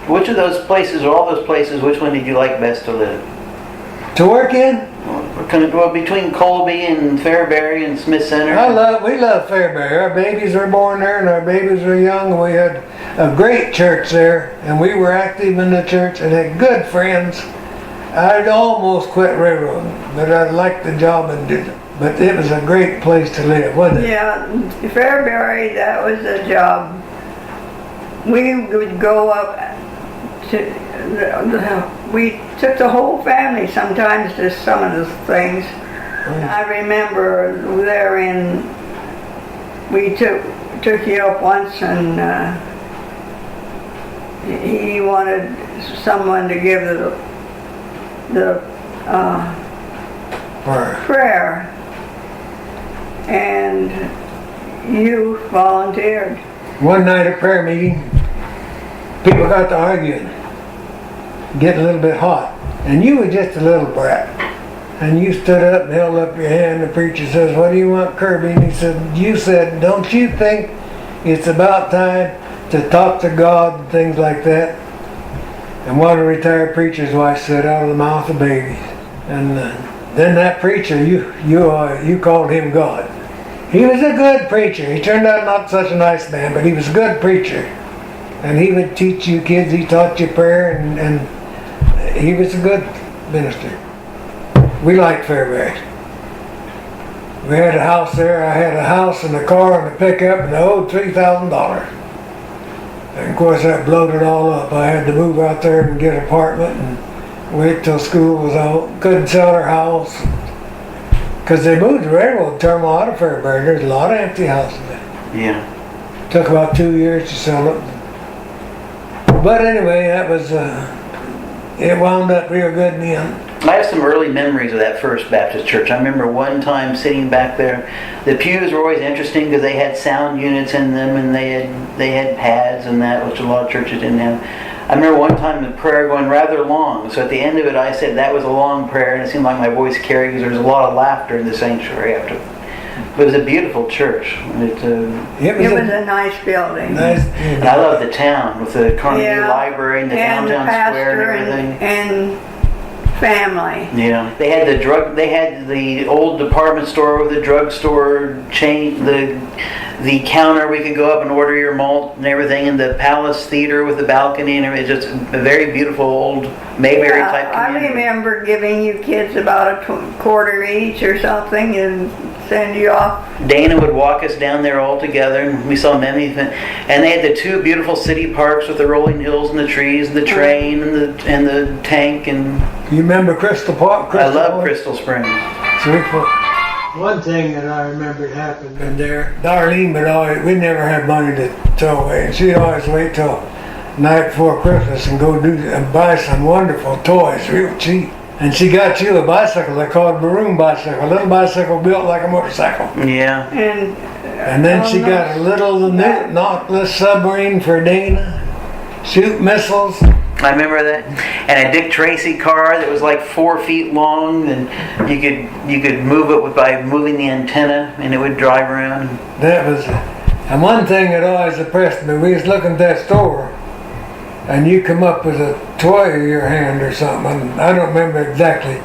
Which of those places, or all those places, which one did you like best to live? To work in? Well, between Colby and Fairbury and Smith Center. We love Fairbury. Our babies were born there and our babies were young, and we had a great church there, and we were active in the church and had good friends. I'd almost quit railroading, but I liked the job and did it. But it was a great place to live, wasn't it? Yeah, Fairbury, that was a job. We would go up to, we took the whole family sometimes to some of the things. I remember we took you up once, and he wanted someone to give the prayer, and you volunteered. One night at prayer meeting, people got to arguing, getting a little bit hot, and you were just a little brat. And you stood up and held up your hand. The preacher says, "What do you want, Kirby?" And he said, "You said, don't you think it's about time to talk to God and things like that?" And what a retired preacher's wife said out of the mouth of babies. And then that preacher, you called him God. He was a good preacher. He turned out not such a nice man, but he was a good preacher. And he would teach you kids. He taught you prayer, and he was a good minister. We liked Fairbury. We had a house there. I had a house and a car and a pickup, and I owed $3,000. And of course that blowed it all up. I had to move out there and get an apartment and wait till school was out. Couldn't sell our house because they moved the railroad terminal out of Fairbury. There's a lot of empty houses there. Yeah. Took about 2 years to sell it. But anyway, that was it wound up real good in the end. I have some early memories of that First Baptist Church. I remember one time sitting back there. The pews were always interesting because they had sound units in them, and they had pads and that, which a lot of churches didn't have. I remember one time the prayer going rather long, so at the end of it I said that was a long prayer, and it seemed like my voice carried because there was a lot of laughter in the sanctuary after. But it was a beautiful church. It was a nice building. Nice. And I love the town with the Carnegie Library and the downtown square and everything. And family. Yeah, they had the old department store with the drugstore chain, the counter we could go up and order your malt and everything, and the Palace Theater with the balcony and everything. Just a very beautiful old Mayberry type community. I remember giving you kids about a quarter each or something and send you off. Dana would walk us down there all together, and we saw many. And they had the two beautiful city parks with the rolling hills and the trees, and the train and the tank. And you remember Crystal Park? I love Crystal Springs. One thing that I remember happened in there, Darlene we never had money to throw away, and she'd always wait till night before Christmas and go and buy some wonderful toys real cheap. And she got you a bicycle they called a maroon bicycle, a little bicycle built like a motorcycle. Yeah. And then she got a little Nautilus submarine for Dana, shoot missiles. I remember that. And a Dick Tracy car that was like 4 feet long, and you could move it by moving the antenna, and it would drive around. That was, and one thing that always impressed me, we was looking at that store, and you come up with a toy in your hand or something. I don't remember exactly,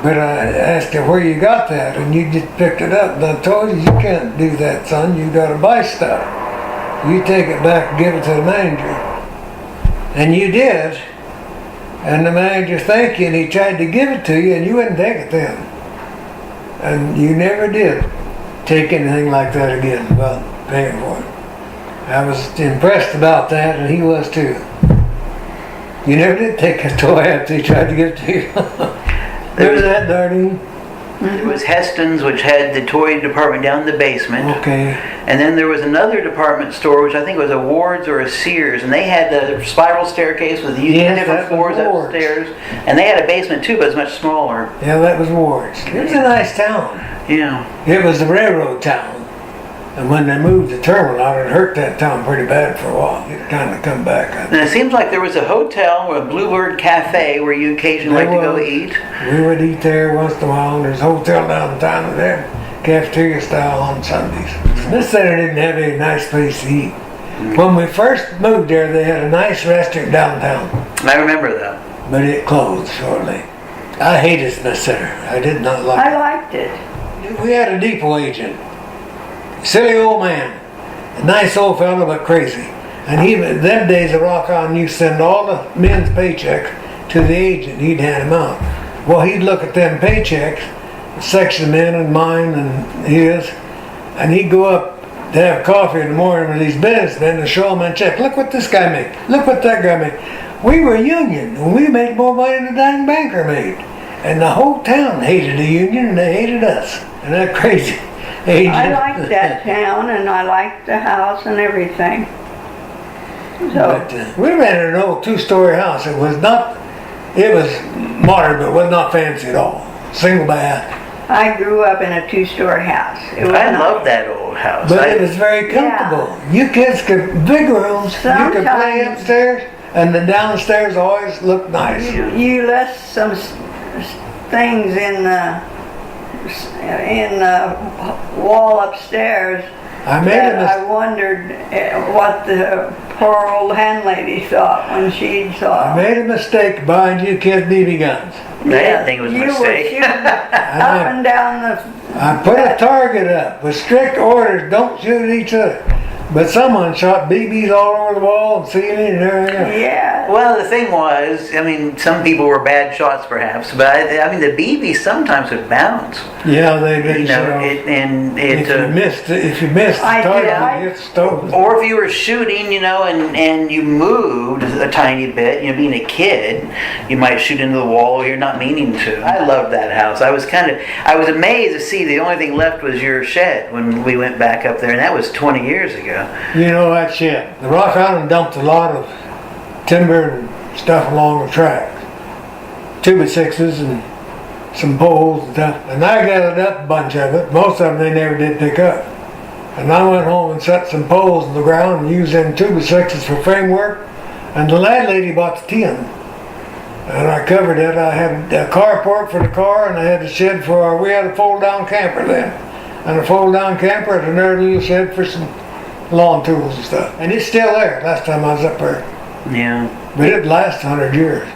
but I asked you where you got that, and you just picked it up. And I told you can't do that, son. You got to buy stuff. You take it back and give it to the manager. And you did. And the manager thanked you, and he tried to give it to you, and you wouldn't take it then. And you never did take anything like that again about paying for it. I was impressed about that, and he was too. You never did take a toy after he tried to give it to you. There was that, Darlene. There was Heston's, which had the toy department down in the basement. Okay. And then there was another department store, which I think was a Ward's or a Sears, and they had the spiral staircase with different floors upstairs. And they had a basement too, but it was much smaller. Yeah, that was Ward's. It was a nice town. Yeah. It was the railroad town. And when they moved the terminal out, it hurt that town pretty bad for a while. It kind of come back. And it seems like there was a hotel, a Bluebird Cafe, where you occasionally like to go eat. We would eat there once in a while, and there's a hotel downtown there, cafeteria style on Sundays. This center didn't have any nice place to eat. When we first moved there, they had a nice restaurant downtown, I remember that. but it closed shortly. I hated the center. I did not like I liked it. it. We had a depot agent, silly old man, a nice old fella but crazy. And he, them days of Rock On, you send all the men's paychecks to the agent. He'd hand them out. Well, he'd look at them paychecks, section them in and mine and his, and he'd go up to have coffee in the morning with these businessmen and show them a check. Look what this guy made. Look what that guy made. We were a union, and we made more money than the dang banker made. And the whole town hated the union, and they hated us. And that crazy agent. I liked that town, and I liked the house and everything. So, But, we rented an old two-story house. It was modern, but it was not fancy at all. Single bath. I grew up in a two-story house. It was I nice. love that old house. But it was very comfortable. You kids could, big rooms, you could play Sometimes- upstairs, and the downstairs always looked nice. You left some things in the wall upstairs. I made that a I mis- wondered what the poor old handlady thought when she saw. I made a mistake buying you kids BB guns. I didn't think it was a You were mistake. shooting up and down the. I put a target up with strict orders, don't shoot at each other. But someone shot BBs all over the wall and ceiling and everything else. Yeah. Well, the thing was, I mean, some people were bad shots perhaps, but I mean, the BB sometimes would bounce. Yeah, they did. You know, If you missed the I target, did. you hit the stove. or if you were shooting, you know, and you moved a tiny bit, you know, being a kid, you might shoot into the wall you're not meaning to. I loved that house. I was amazed to see the only thing left was your shed when we went back up there, and that was 20 years ago. You know that shit. The Rock Island dumped a lot of timber and stuff along the tracks. 2x6s and some poles and stuff. And I gathered up a bunch of it. Most of them they never did pick up. And I went home and set some poles in the ground and used them 2x6s for framework. And the landlady bought the tin. And I covered it. I had a carport for the car, and I had the shed we had a fold-down camper then. And a fold-down camper and another little shed for some lawn tools and stuff. And it's still there last time I was up there. Yeah. But it lasts 100 years.